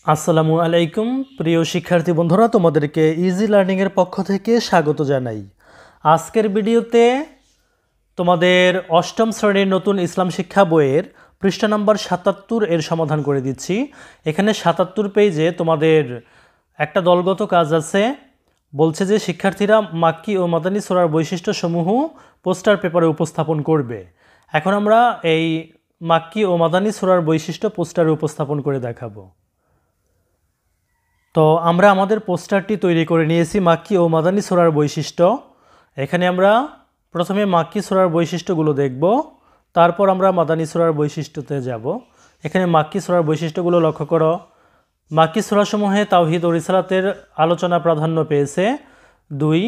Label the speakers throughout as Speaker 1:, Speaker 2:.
Speaker 1: আসসালামু আলাইকুম প্রিয় শিক্ষার্থী বন্ধুরা, তোমাদেরকে ইজি লার্নিংয়ের পক্ষ থেকে স্বাগত জানাই। আজকের ভিডিওতে তোমাদের অষ্টম শ্রেণীর নতুন ইসলাম শিক্ষা বইয়ের পৃষ্ঠা নম্বর ৭৭ এর সমাধান করে দিচ্ছি। এখানে ৭৭ পেজে তোমাদের একটা দলগত কাজ আছে। বলছে যে শিক্ষার্থীরা মাক্কি ও মাদানী সূরার বৈশিষ্ট্যসমূহ পোস্টার পেপারে উপস্থাপন করবে। এখন আমরা এই মাক্কি ও মাদানী সূরার বৈশিষ্ট্য পোস্টারে উপস্থাপন করে দেখাবো। তো আমরা আমাদের পোস্টারটি তৈরি করে নিয়েছি মাক্কি ও মাদানী সূরার বৈশিষ্ট্য। এখানে আমরা প্রথমে মাক্কি সূরার বৈশিষ্ট্যগুলো দেখব, তারপর আমরা মাদানী সূরার বৈশিষ্ট্যতে যাব। এখানে মাক্কি সূরার বৈশিষ্ট্যগুলো লক্ষ্য করো। মাক্কি সূরাসমূহে তাওহীদ ও রিসালাতের আলোচনা প্রাধান্য পেয়েছে। 2,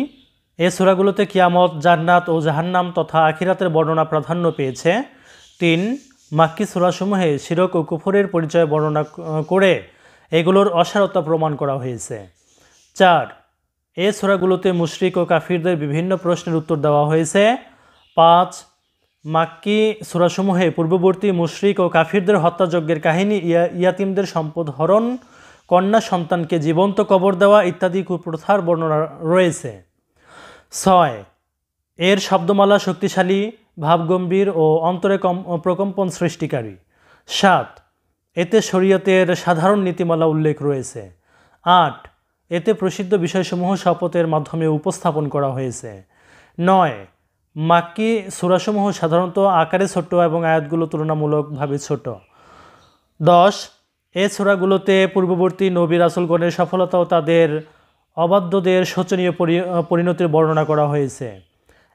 Speaker 1: এ সূরাগুলোতে কিয়ামত, জান্নাত ও জাহান্নাম তথা আখিরাতের বর্ণনা প্রাধান্য পেয়েছে। 3, মাক্কি সূরাসমূহে শিরক ও কুফরের পরিচয় বর্ণনা করে এগুলোর অসারতা প্রমাণ করা হয়েছে। 4, এ সূরাগুলোতে মুশরিক ও কাফিরদের বিভিন্ন প্রশ্নের উত্তর দেওয়া হয়েছে। 5, মাক্কি সূরাসমূহে পূর্ববর্তী মুশরিক ও কাফিরদের হত্যাযজ্ঞের কাহিনী, ইয়াতিমদের সম্পদ হরণ, কন্যা সন্তানকে জীবন্ত কবর দেওয়া ইত্যাদি কুপ্রথার বর্ণনা রয়েছে। 6, এর শব্দমালা শক্তিশালী, ভাবগম্ভীর ও অন্তরে প্রকম্পন সৃষ্টিকারী। 7, এতে শরীয়তের সাধারণ নীতিমালা উল্লেখ রয়েছে। 8, এতে প্রসিদ্ধ বিষয়সমূহ শপথের মাধ্যমে উপস্থাপন করা হয়েছে। 9, মাক্কি সূরাসমূহ সাধারণত আকারে ছোট এবং আয়াতগুলো তুলনামূলকভাবে ছোট। 10, এ সূরাগুলোতে পূর্ববর্তী নবী রাসূলগণের সফলতা ও তাদের অবাধ্যদের শোচনীয় পরিণতির বর্ণনা করা হয়েছে।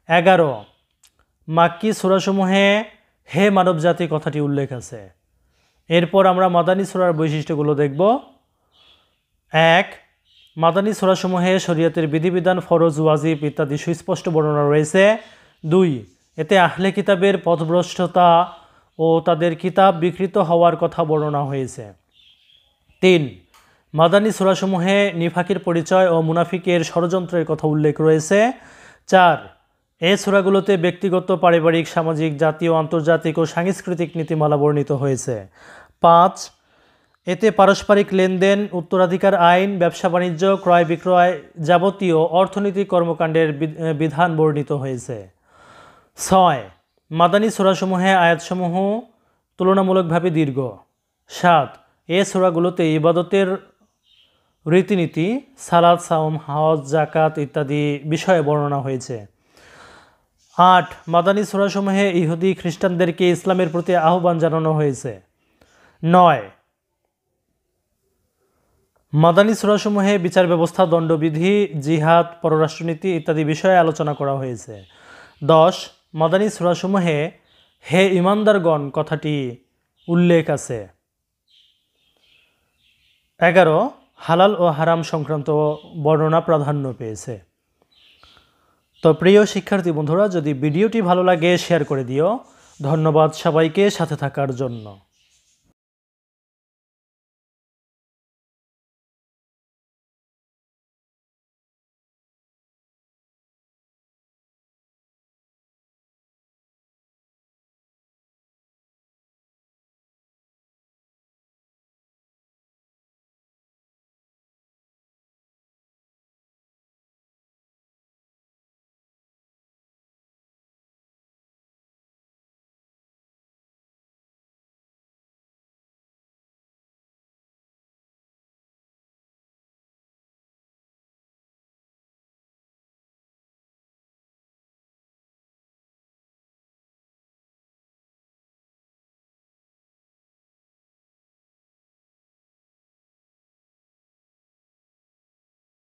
Speaker 1: 11, মাক্কি সূরাসমূহে হে মানবজাতি কথাটি উল্লেখ আছে। এরপর আমরা মাদানী সূরার বৈশিষ্ট্যগুলো দেখব। 1, মাদানী সূরাসমূহে শরীয়তের বিধিবিধান, ফরজ, ওয়াজিব ইত্যাদি সুস্পষ্ট বর্ণনা রয়েছে। 2, এতে আহলে কিতাবের পথভ্রষ্টতা ও তাদের কিতাব বিকৃত হওয়ার কথা বর্ণনা হয়েছে। 3, মাদানী সূরাসমূহে নিফাকের পরিচয় ও মুনাফিকের ষড়যন্ত্রের কথা উল্লেখ রয়েছে। 4, এ সূরাগুলোতে ব্যক্তিগত, পারিবারিক, সামাজিক, জাতীয়, আন্তর্জাতিক ও সাংস্কৃতিক নীতিমালা বর্ণিত হয়েছে। 5, এতে পারস্পরিক লেনদেন, উত্তরাধিকার আইন, ব্যবসা বাণিজ্য, ক্রয় বিক্রয় যাবতীয় অর্থনৈতিক কর্মকাণ্ডের বিধান বর্ণিত হয়েছে। 6, মাদানী সূরাসমূহে আয়াতসমূহ তুলনামূলকভাবে দীর্ঘ। 7, এ সূরাগুলোতে ইবাদতের রীতিনীতি, সালাত, সাওম, হজ, জাকাত ইত্যাদি বিষয়ে বর্ণনা হয়েছে। 8, মাদানী সূরাসমূহে ইহুদি খ্রিস্টানদেরকে ইসলামের প্রতি আহ্বান জানানো হয়েছে। 9, মাদানী সূরাসমূহে বিচার ব্যবস্থা, দণ্ডবিধি, জিহাদ, পররাষ্ট্রনীতি ইত্যাদি বিষয়ে আলোচনা করা হয়েছে। 10, মাদানী সূরাসমূহে হে ঈমানদারগণ কথাটি উল্লেখ আছে। 11, হালাল ও হারাম সংক্রান্ত বর্ণনা প্রাধান্য পেয়েছে। তো প্রিয় শিক্ষার্থী বন্ধুরা, যদি ভিডিওটি ভালো লাগে শেয়ার করে দিও। ধন্যবাদ সবাইকে সাথে থাকার জন্য।